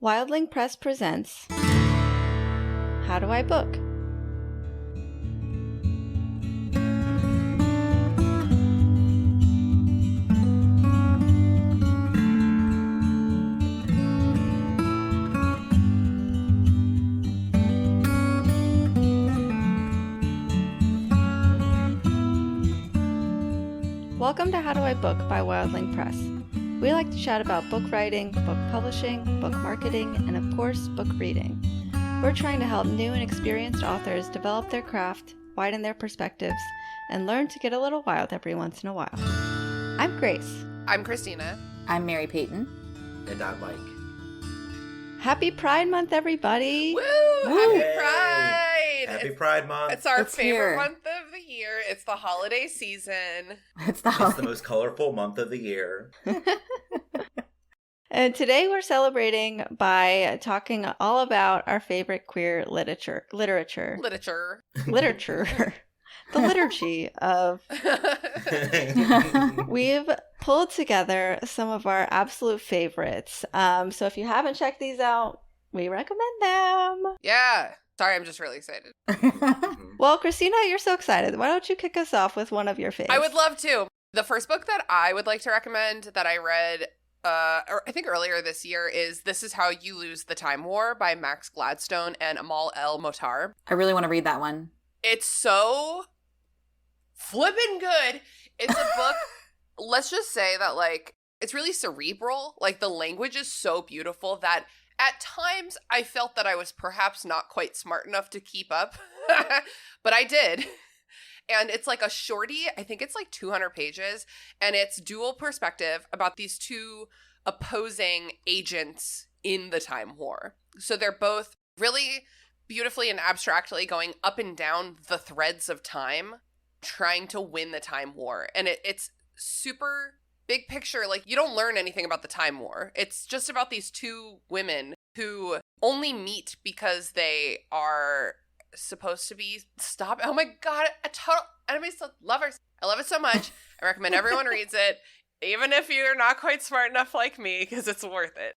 Wildling Press presents How Do I Book? Welcome to How Do I Book by Wildling Press. We like to chat about book writing, book publishing, book marketing, and of course, book reading. We're trying to help new and experienced authors develop their craft, widen their perspectives, and learn to get a little wild every once in a while. I'm Grace. I'm Christina. I'm Mary Peyton. And I'm Mike. Happy Pride Month, everybody! Woo! Woo! Happy Yay! Pride! Happy Pride Month. It's our It's favorite here. month of the year. It's the holiday season. It's the It's the most colorful month of the year. And today we're celebrating by talking all about our favorite queer literature. Literature. The liturgy of... We've pulled together some of our absolute favorites. So if you haven't checked these out, we recommend them. Yeah. Sorry, I'm just really excited. Well, Christina, you're so excited. Why don't you kick us off with one of your faves? I would love to. The first book that I would like to recommend that I read, I think earlier this year, is This Is How You Lose the Time War by Max Gladstone and Amal El Motar. I really want to read that one. It's so flippin' good. It's a book, let's just say that, like, it's really cerebral. Like, the language is so beautiful that at times I felt that I was perhaps not quite smart enough to keep up, but I did. And it's like a shorty, I think it's like 200 pages, and it's dual perspective about these two opposing agents in the Time War. So they're both really beautifully and abstractly going up and down the threads of time, trying to win the Time War. And it's super big picture. Like, you don't learn anything about the Time War. It's just about these two women who only meet because they are supposed to be stopped. Oh my god, a total enemies to lovers. I love it so much. I recommend everyone reads it, even if you're not quite smart enough like me, because it's worth it.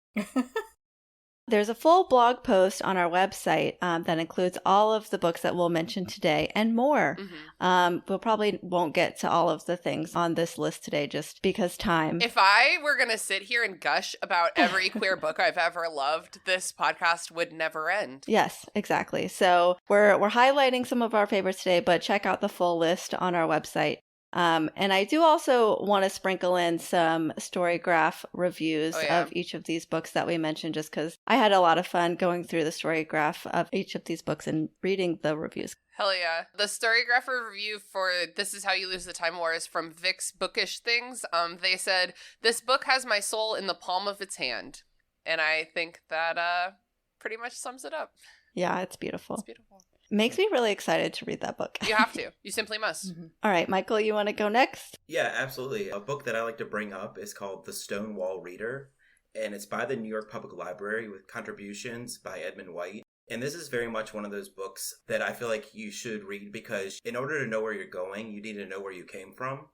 There's a full blog post on our website that includes all of the books that we'll mention today and more. Mm-hmm. We'll probably won't get to all of the things on this list today just because time. If I were going to sit here and gush about every queer book I've ever loved, this podcast would never end. Yes, exactly. So we're highlighting some of our favorites today, but check out the full list on our website. And I do also want to sprinkle in some Storygraph reviews of each of these books that we mentioned, just because I had a lot of fun going through the Storygraph of each of these books and reading the reviews. Hell yeah. The Storygraph review for This Is How You Lose the Time War is from Vic's Bookish Things. They said, "This book has my soul in the palm of its hand." And I think that pretty much sums it up. Yeah, it's beautiful. It's beautiful. Makes me really excited to read that book. You have to. You simply must. Mm-hmm. All right, Michael, you want to go next? Yeah, absolutely. A book that I like to bring up is called The Stonewall Reader, and it's by the New York Public Library with contributions by Edmund White. And this is very much one of those books that I feel like you should read because in order to know where you're going, you need to know where you came from.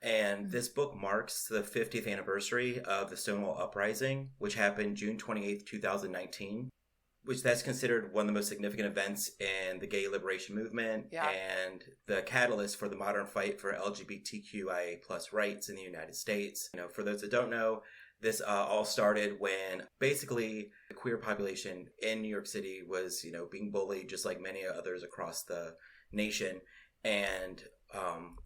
And this book marks the 50th anniversary of the Stonewall Uprising, which happened June 28th, 2019. Which that's considered one of the most significant events in the gay liberation movement and the catalyst for the modern fight for LGBTQIA plus rights in the United States. You know, for those that don't know, this all started when basically the queer population in New York City was, being bullied just like many others across the nation, and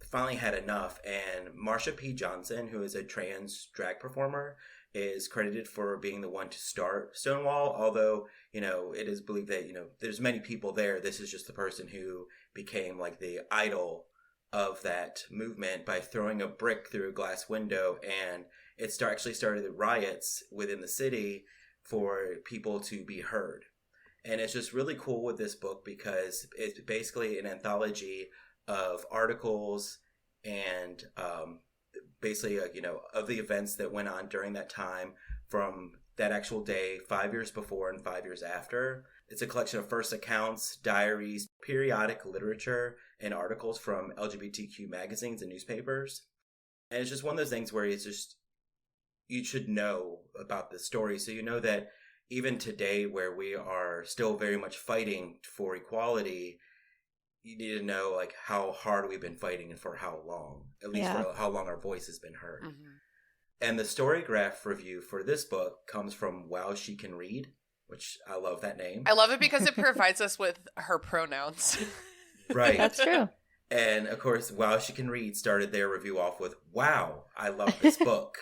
finally had enough. And Marsha P. Johnson, who is a trans drag performer, is credited for being the one to start Stonewall, although, it is believed that, there's many people there. This is just the person who became like the idol of that movement by throwing a brick through a glass window, and it actually started the riots within the city for people to be heard. And it's just really cool with this book because it's basically an anthology of articles and basically, of the events that went on during that time from that actual day, 5 years before and 5 years after. It's a collection of first accounts, diaries, periodic literature, and articles from LGBTQ magazines and newspapers. And it's just one of those things where it's just, you should know about the story. So you know that, even today where we are still very much fighting for equality, you need to know like how hard we've been fighting and for how long, at least for how long our voice has been heard. Mm-hmm. And the Storygraph review for this book comes from Wow She Can Read, which I love that name. I love it because it provides us with her pronouns. Right. That's true. And of course, Wow She Can Read started their review off with, "Wow, I love this book."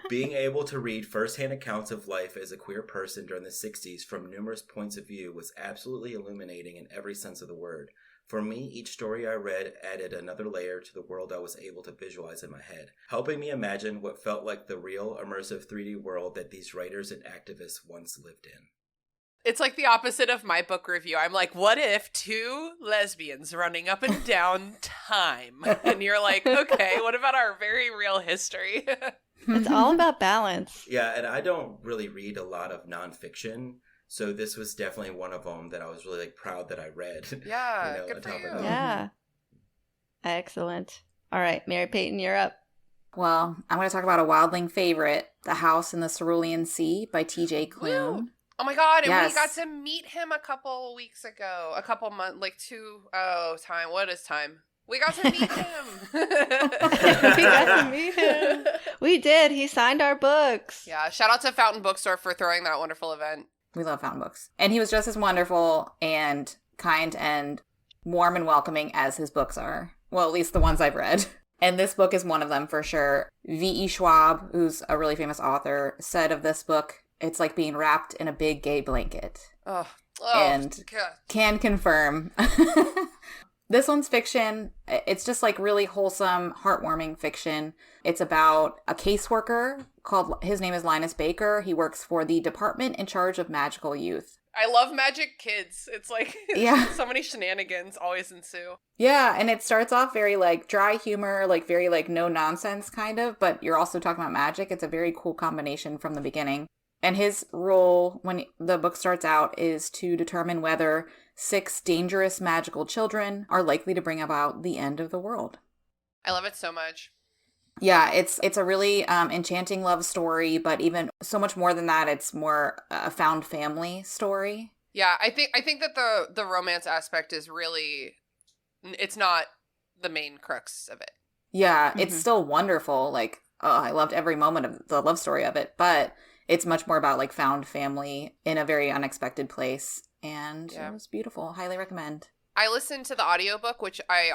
Being able to read firsthand accounts of life as a queer person during the 60s from numerous points of view was absolutely illuminating in every sense of the word. For me, each story I read added another layer to the world I was able to visualize in my head, helping me imagine what felt like the real, immersive 3D world that these writers and activists once lived in. It's like the opposite of my book review. I'm like, what if two lesbians running up and down time? And you're like, okay, what about our very real history? It's all about balance. Yeah, and I don't really read a lot of nonfiction, so this was definitely one of them that I was really like proud that I read. Yeah, good for you. Yeah. Excellent. All right, Mary Peyton, you're up. Well, I'm going to talk about a Wildling favorite, The House in the Cerulean Sea by T.J. Klune. Woo. Oh my God, and Yes. we got to meet him a couple weeks ago. A couple months, like time. What is time? We got to meet him. We got to meet him. We did. He signed our books. Yeah, shout out to Fountain Bookstore for throwing that wonderful event. We love Fountain Books. And he was just as wonderful and kind and warm and welcoming as his books are. Well, at least the ones I've read. And this book is one of them for sure. V.E. Schwab, who's a really famous author, said of this book, it's like being wrapped in a big gay blanket. Oh and God. Can confirm. This one's fiction. It's just like really wholesome, heartwarming fiction. It's about a caseworker his name is Linus Baker. He works for the department in charge of magical youth. I love magic kids. It's like so many shenanigans always ensue. Yeah, and it starts off very like dry humor, like very like no nonsense kind of, but you're also talking about magic. It's a very cool combination from the beginning. And his role when the book starts out is to determine whether 6 dangerous magical children are likely to bring about the end of the world. I love it so much. Yeah, it's a really enchanting love story, but even so much more than that, it's more a found family story. Yeah, I think that the romance aspect is really, it's not the main crux of it. Yeah, it's still wonderful. Like, I loved every moment of the love story of it, but it's much more about like found family in a very unexpected place. And it was beautiful. Highly recommend. I listened to the audiobook, which I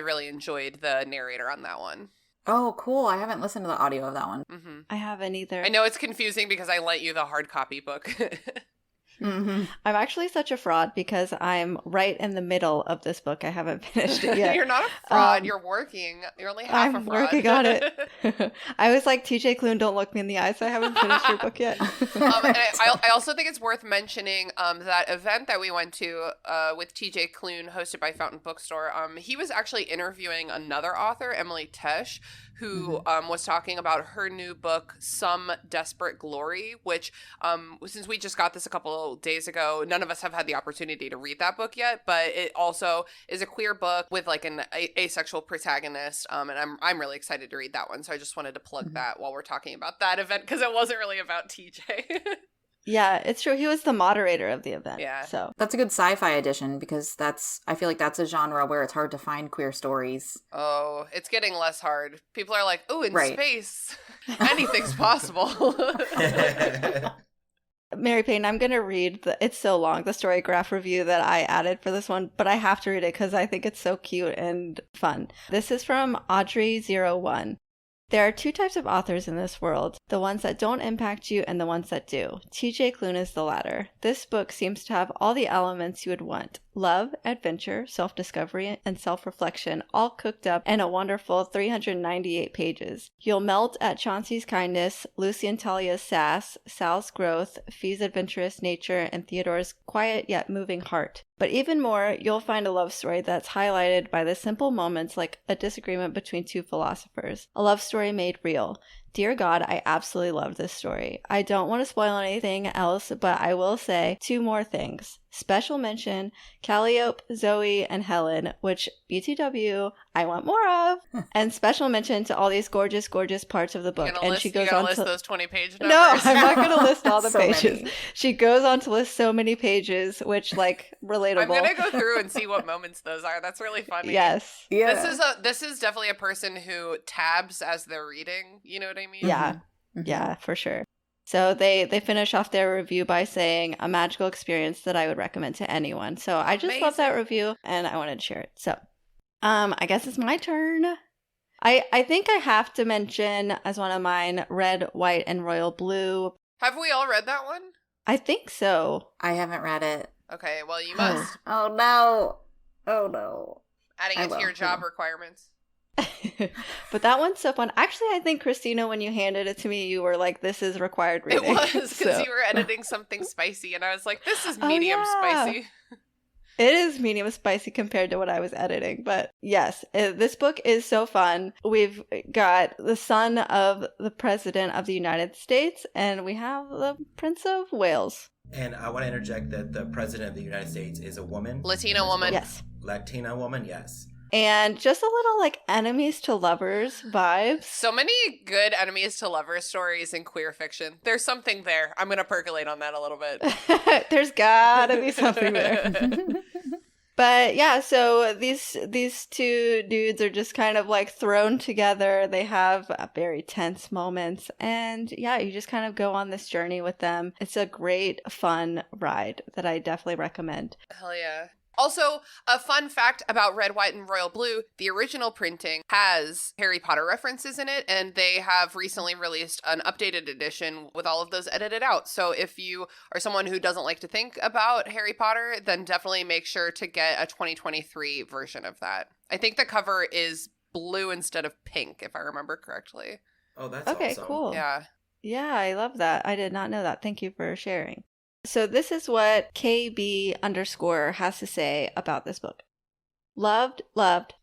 really enjoyed the narrator on that one. Oh, cool. I haven't listened to the audio of that one. Mm-hmm. I haven't either. I know it's confusing because I lent you the hard copy book. I'm actually such a fraud because I'm right in the middle of this book. I haven't finished it yet. You're not a fraud. You're working. You're only half a fraud. I'm working on it. I was like, TJ Klune, don't look me in the eyes. I haven't finished your book yet. And I also think it's worth mentioning that event that we went to with TJ Klune, hosted by Fountain Bookstore. He was actually interviewing another author, Emily Tesh, who was talking about her new book, Some Desperate Glory, which since we just got this a couple days ago, none of us have had the opportunity to read that book yet, but it also is a queer book with like an asexual protagonist, and I'm really excited to read that one. So I just wanted to plug that while we're talking about that event because it wasn't really about TJ. Yeah, it's true. He was the moderator of the event. Yeah. So that's a good sci-fi edition because I feel like that's a genre where it's hard to find queer stories. Oh, it's getting less hard. People are like, oh, in space, anything's possible. Mary Payne, I'm going to read it's so long, the Storygraph review that I added for this one, but I have to read it because I think it's so cute and fun. This is from Audrey01. There are 2 types of authors in this world, the ones that don't impact you and the ones that do. TJ Klune is the latter. This book seems to have all the elements you would want. Love, adventure, self-discovery, and self-reflection all cooked up in a wonderful 398 pages. You'll melt at Chauncey's kindness, Lucy and Talia's sass, Sal's growth, Fee's adventurous nature, and Theodore's quiet yet moving heart. But even more, you'll find a love story that's highlighted by the simple moments like a disagreement between 2 philosophers. A love story made real. Dear God, I absolutely love this story. I don't want to spoil anything else, but I will say 2 more things. Special mention, Calliope, Zoe, and Helen, which, BTW, I want more of. And special mention to all these gorgeous, gorgeous parts of the book. And she goes on list to those 20-page numbers. No, I'm not going to list all the So pages. many. She goes on to list so many pages, which like relatable. I'm gonna go through and see what moments those are. That's really funny. Yes. Yeah. This is definitely a person who tabs as they're reading. You know what I mean? Yeah. Mhm. Yeah, for sure. So they finish off their review by saying a magical experience that I would recommend to anyone. So I just love that review and I wanted to share it. So I guess it's my turn. I think I have to mention as one of mine Red, White, and Royal Blue. Have we all read that one? I think so. I haven't read it. Okay, well you must. Oh no. Oh no. Adding it to your job requirements. But that one's so fun. Actually, I think, Christina, when you handed it to me, you were like, this is required reading. It was because So- you were editing something spicy, and I was like, this is medium spicy. It is medium spicy compared to what I was editing. But yes, this book is so fun. We've got the son of the President of the United States, and we have the Prince of Wales. And I want to interject that the president of the United States is a woman. Latina woman. Yes. Latina woman, yes. And just a little like enemies to lovers vibes. So many good enemies to lovers stories in queer fiction. There's something there. I'm going to percolate on that a little bit. There's gotta be something there. But yeah, so these two dudes are just kind of like thrown together. They have very tense moments. And yeah, you just kind of go on this journey with them. It's a great, fun ride that I definitely recommend. Hell yeah. Also, a fun fact about Red, White, and Royal Blue, the original printing has Harry Potter references in it, and they have recently released an updated edition with all of those edited out. So if you are someone who doesn't like to think about Harry Potter, then definitely make sure to get a 2023 version of that. I think the cover is blue instead of pink, if I remember correctly. Oh, that's Okay, awesome. cool. Yeah. Yeah, I love that. I did not know that. Thank you for sharing. So this is what KB_ has to say about this book. Loved,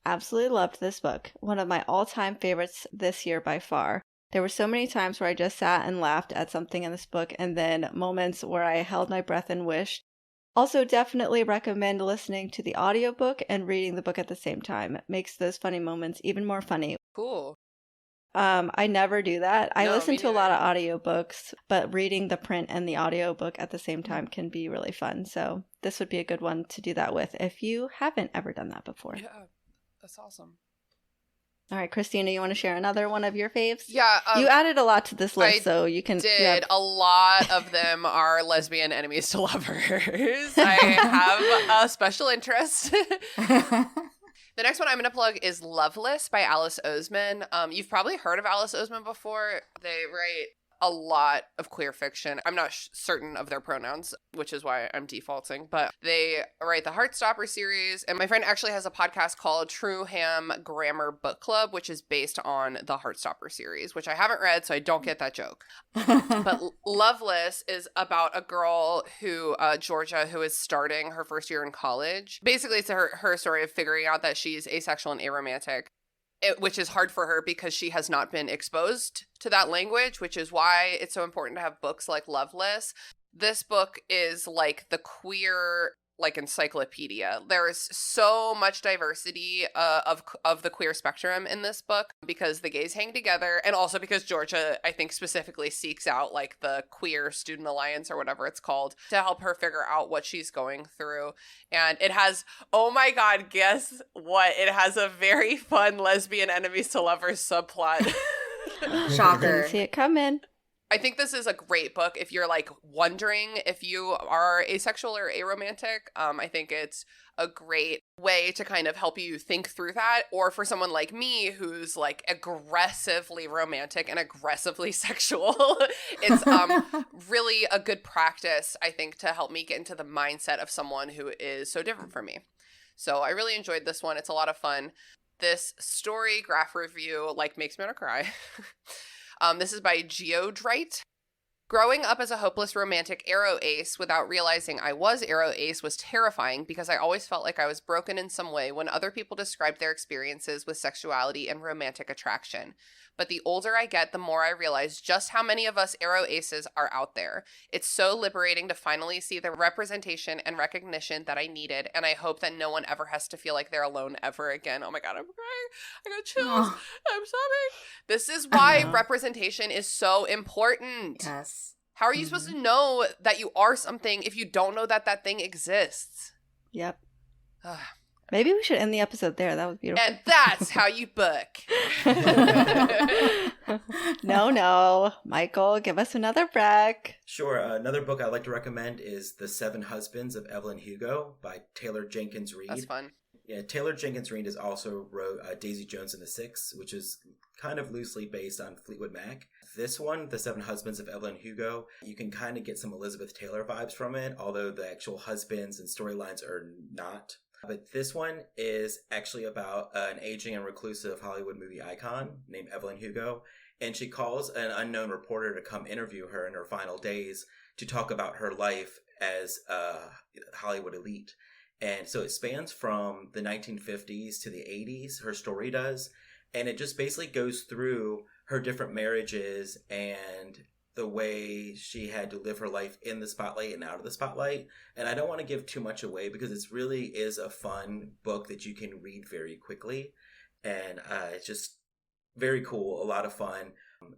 absolutely loved this book. One of my all-time favorites this year by far. There were so many times where I just sat and laughed at something in this book, and then moments where I held my breath and wished. Also definitely recommend listening to the audiobook and reading the book at the same time. It makes those funny moments even more funny. Cool. I never do that. I No, listen me to a lot of neither. audiobooks, but reading the print and the audiobook at the same time can be really fun. So this would be a good one to do that with if you haven't ever done that before. Yeah. That's awesome. All right, Christina, you want to share another one of your faves? Yeah. You added a lot to this list, I so you can. Did a lot of them are lesbian enemies to lovers. I have a special interest. The next one I'm going to plug is Loveless by Alice Oseman. You've probably heard of Alice Oseman before. They write a lot of queer fiction. I'm not certain of their pronouns, which is why I'm defaulting, but they write the Heartstopper series. And my friend actually has a podcast called True Ham Grammar Book Club, which is based on the Heartstopper series, which I haven't read, so I don't get that joke. But Loveless is about a girl who, Georgia, who is starting her first year in college. Basically, it's her story of figuring out that she's asexual and aromantic. Which is hard for her because she has not been exposed to that language, which is why it's so important to have books like Loveless. This book is like the queer like encyclopedia. There is so much diversity of the queer spectrum in this book because the gays hang together, and also because Georgia, I think, specifically seeks out like the Queer Student Alliance or whatever it's called to help her figure out what she's going through. And it has, oh my god, guess what? It has a very fun lesbian enemies to lovers subplot. Shocker. Didn't see it coming. I think this is a great book if you're like wondering if you are asexual or aromantic. I think it's a great way to kind of help you think through that. Or for someone like me who's like aggressively romantic and aggressively sexual, it's really a good practice, I think, to help me get into the mindset of someone who is so different from me. So I really enjoyed this one. It's a lot of fun. This story graph review like makes me want to cry. This is by Geodrite. Growing up as a hopeless romantic aro ace without realizing I was aro ace was terrifying because I always felt like I was broken in some way when other people described their experiences with sexuality and romantic attraction. but the older I get, the more I realize just how many of us aro aces are out there. It's so liberating to finally see the representation and recognition that I needed, and I hope that no one ever has to feel like they're alone ever again. Oh my god, I'm crying. I got chills. Oh. I'm sobbing. This is why representation is so important. Yes. How are you supposed to know that you are something if you don't know that that thing exists? Yep. Maybe we should end the episode there. That was beautiful. And that's how you book. No. Michael, give us another brag. Sure. Another book I'd like to recommend is The Seven Husbands of Evelyn Hugo by Taylor Jenkins Reid. That's fun. Yeah, Taylor Jenkins Reid has also wrote Daisy Jones and the Six, which is kind of loosely based on Fleetwood Mac. This one, The Seven Husbands of Evelyn Hugo, you can kind of get some Elizabeth Taylor vibes from it, although the actual husbands and storylines are not. But this one is actually about an aging and reclusive Hollywood movie icon named Evelyn Hugo, and she calls an unknown reporter to come interview her in her final days to talk about her life as a Hollywood elite. And so it spans from the 1950s to the 80s, her story does, and it just basically goes through her different marriages and the way she had to live her life in the spotlight and out of the spotlight. And I don't want to give too much away because it really is a fun book that you can read very quickly. And it's just very cool, a lot of fun.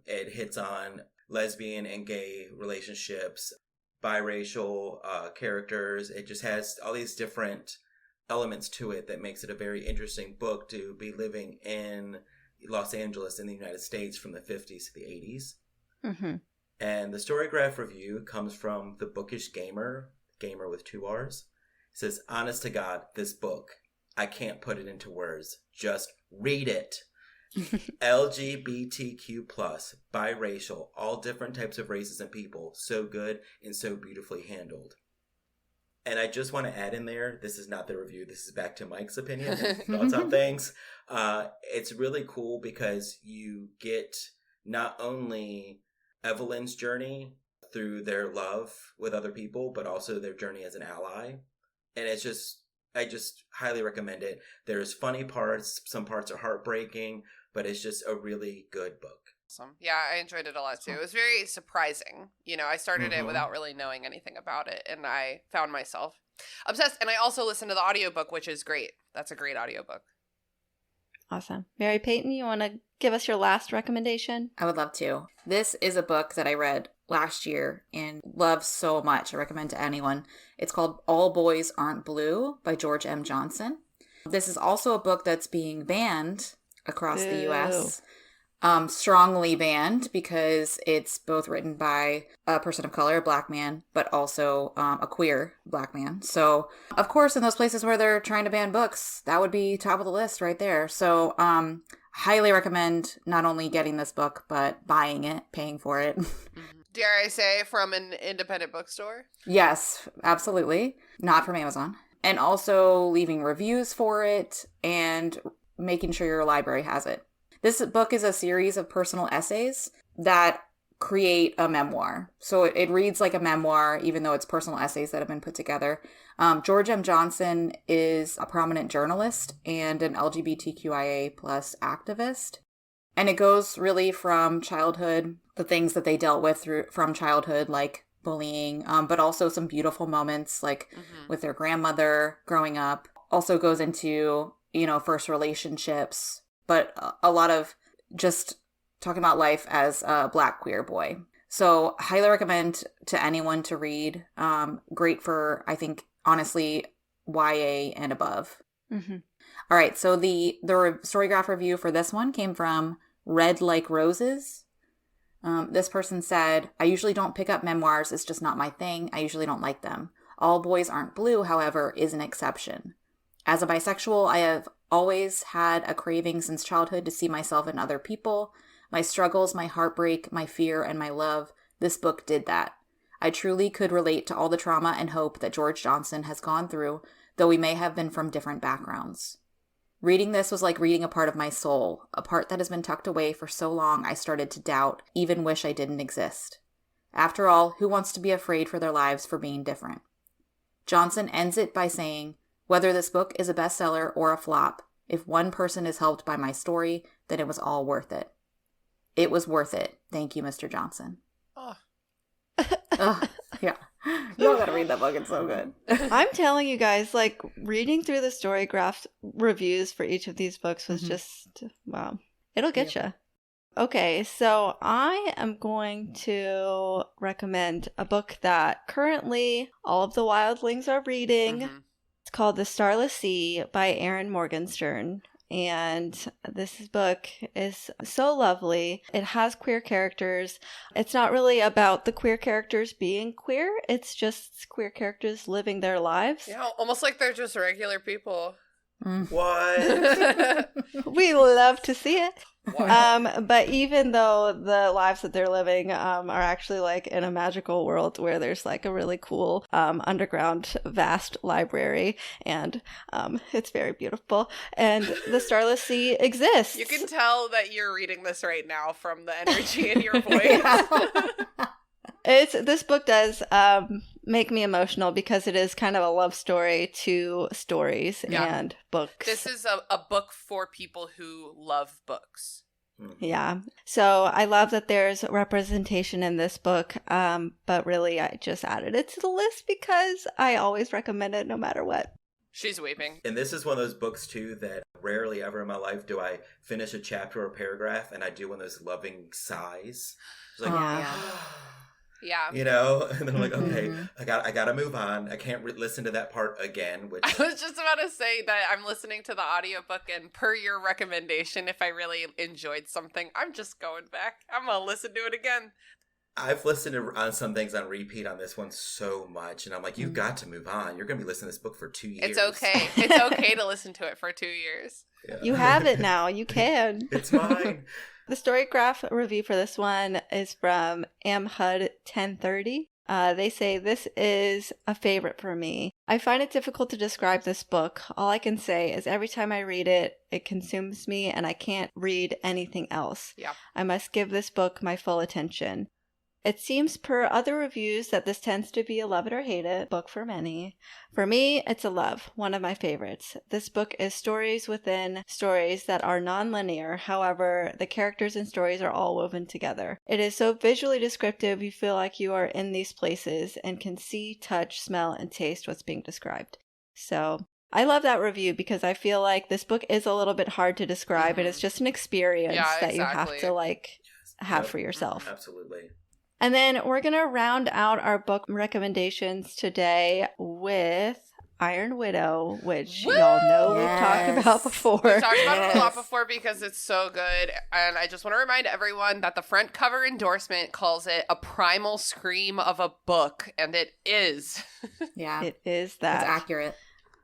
It hits on lesbian and gay relationships, biracial characters. It just has all these different elements to it that makes it a very interesting book to be living in Los Angeles in the United States from the 50s to the 80s. Mm-hmm. And the Storygraph review comes from The Bookish Gamer with 2 R's. It says, honest to God, this book, I can't put it into words. Just read it. LGBTQ+, biracial, all different types of races and people. So good and so beautifully handled. And I just want to add in there, this is not the review, this is back to Mike's opinion and thoughts on things. It's really cool because you get not only Evelyn's journey through their love with other people, but also their journey as an ally. And it's just, I just highly recommend it. There's funny parts, some parts are heartbreaking, but it's just a really good book. Awesome. Yeah, I enjoyed it a lot too. It was very surprising. You know, I started it without really knowing anything about it, and I found myself obsessed. And I also listened to the audiobook, which is great. That's a great audiobook. Awesome. Mary Peyton, you want to give us your last recommendation? I would love to. This is a book that I read last year and love so much. I recommend to anyone. It's called All Boys Aren't Blue by George M. Johnson. This is also a book that's being banned across the U.S., strongly banned because it's both written by a person of color, a black man, but also a queer black man. So, of course, in those places where they're trying to ban books, that would be top of the list right there. So, highly recommend not only getting this book, but buying it, paying for it. Dare I say, from an independent bookstore? Yes, absolutely. Not from Amazon. And also leaving reviews for it and making sure your library has it. This book is a series of personal essays that create a memoir. So it reads like a memoir, even though it's personal essays that have been put together. George M. Johnson is a prominent journalist and an LGBTQIA plus activist. And it goes really from childhood, the things that they dealt with from childhood, like bullying, but also some beautiful moments like with their grandmother growing up. Also goes into, first relationships, but a lot of just talking about life as a black queer boy. So highly recommend to anyone to read. Great for, I think, honestly, YA and above. Mm-hmm. All right. So the Storygraph review for this one came from Red Like Roses. This person said, I usually don't pick up memoirs. It's just not my thing. I usually don't like them. All Boys Aren't Blue, however, is an exception. As a bisexual, I have always had a craving since childhood to see myself in other people. My struggles, my heartbreak, my fear, and my love. This book did that. I truly could relate to all the trauma and hope that George Johnson has gone through, though we may have been from different backgrounds. Reading this was like reading a part of my soul, a part that has been tucked away for so long I started to doubt, even wish I didn't exist. After all, who wants to be afraid for their lives for being different? Johnson ends it by saying, whether this book is a bestseller or a flop, if one person is helped by my story, then it was all worth it. It was worth it. Thank you, Mr. Johnson. Oh. Yeah. You all gotta read that book. It's so good. I'm telling you guys, like, reading through the Storygraph reviews for each of these books was just, wow. It'll get you. Okay, so I am going to recommend a book that currently all of the wildlings are reading. It's called The Starless Sea by Erin Morgenstern. And this book is so lovely. It has queer characters. It's not really about the queer characters being queer. It's just queer characters living their lives. Yeah, almost like they're just regular people. What? We love to see it. Wow. But even though the lives that they're living are actually like in a magical world where there's like a really cool underground vast library, and it's very beautiful, and the Starless Sea exists. You can tell that you're reading this right now from the energy in your voice. This book does make me emotional because it is kind of a love story to stories and books. This is a book for people who love books. Yeah. So I love that there's representation in this book, but really I just added it to the list because I always recommend it no matter what. She's weeping. And this is one of those books, too, that rarely ever in my life do I finish a chapter or paragraph and I do one of those loving sighs. It's like, Yeah. You know, and then I'm like, okay, I gotta move on. I can't listen to that part again. Which I was just about to say that I'm listening to the audiobook, and per your recommendation, if I really enjoyed something, I'm just going back. I'm gonna listen to it again. I've listened on some things on repeat on this one so much, and I'm like, you've got to move on. You're gonna be listening to this book for 2 years. It's okay. It's okay to listen to it for 2 years. Yeah. You have it now. You can. It's mine. The Storygraph review for this one is from amhud1030. They say, this is a favorite for me. I find it difficult to describe this book. All I can say is every time I read it, it consumes me and I can't read anything else. Yeah. I must give this book my full attention. It seems per other reviews that this tends to be a love it or hate it book for many. For me, it's a love, one of my favorites. This book is stories within stories that are non-linear. However, the characters and stories are all woven together. It is so visually descriptive, you feel like you are in these places and can see, touch, smell, and taste what's being described. So I love that review because I feel like this book is a little bit hard to describe, and it's just an experience that you have to have for yourself. Absolutely. And then we're going to round out our book recommendations today with Iron Widow, which y'all know we've talked about before. We've talked about it a lot before because it's so good. And I just want to remind everyone that the front cover endorsement calls it a primal scream of a book. And it is. Yeah. It is that. It's accurate.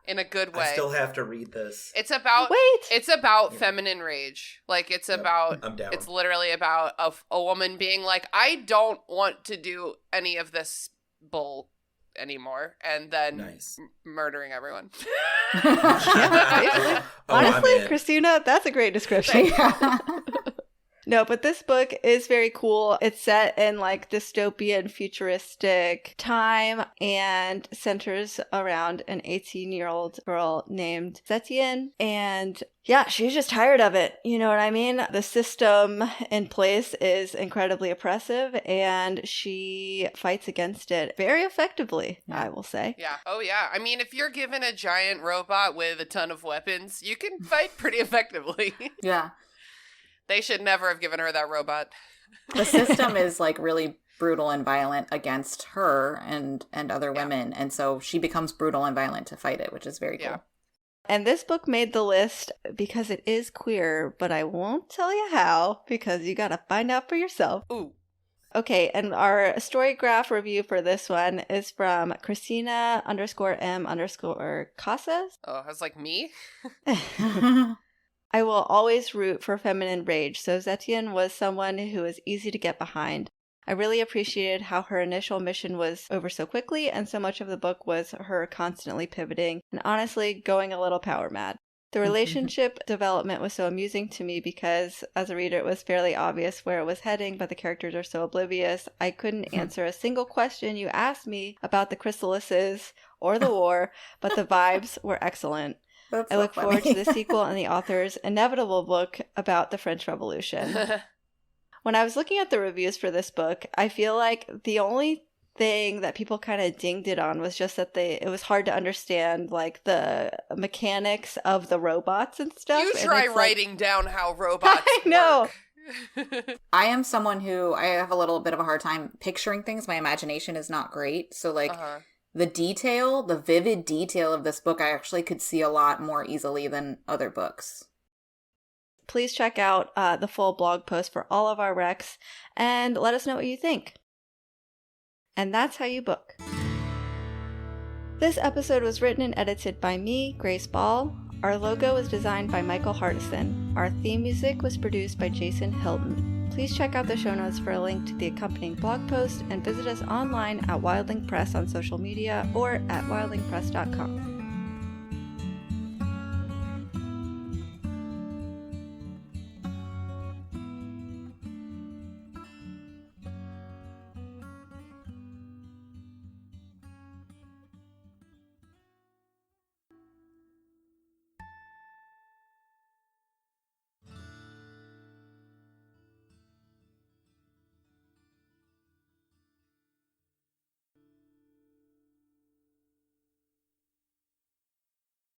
In a good way. I still have to read this. It's about It's about feminine rage. Like it's about I'm down. It's literally about a woman being like, I don't want to do any of this anymore, and then murdering everyone. Honestly, Christina, that's a great description. No, but this book is very cool. It's set in like dystopian futuristic time and centers around an 18-year-old girl named Zetian. And yeah, she's just tired of it. You know what I mean? The system in place is incredibly oppressive and she fights against it very effectively, I will say. Yeah. Oh, yeah. I mean, if you're given a giant robot with a ton of weapons, you can fight pretty effectively. Yeah. They should never have given her that robot. The system is like really brutal and violent against her and other women. And so she becomes brutal and violent to fight it, which is very cool. Yeah. And this book made the list because it is queer, but I won't tell you how because you got to find out for yourself. Ooh. Okay, and our Storygraph review for this one is from Christina_M_Casas. Oh, I was like, me? I will always root for feminine rage, so Zetian was someone who was easy to get behind. I really appreciated how her initial mission was over so quickly, and so much of the book was her constantly pivoting and honestly going a little power mad. The relationship development was so amusing to me because, as a reader, it was fairly obvious where it was heading, but the characters are so oblivious. I couldn't answer a single question you asked me about the chrysalises or the war, but the vibes were excellent. I look forward to the sequel and the author's inevitable book about the French Revolution. when I was looking at the reviews for this book, I feel like the only thing that people kind of dinged it on was just that it was hard to understand like the mechanics of the robots and stuff. You try writing down how robots I know. work. I am someone who I have a little bit of a hard time picturing things. My imagination is not great. So like the vivid detail of this book, I actually could see a lot more easily than other books. Please check out the full blog post for all of our recs and let us know what you think. And that's how you book. This episode was written and edited by me, Grace Ball. Our logo was designed by Michael Hardison. Our theme music was produced by Jason Hilton. Please check out the show notes for a link to the accompanying blog post and visit us online at Wildling Press on social media or at wildlingpress.com.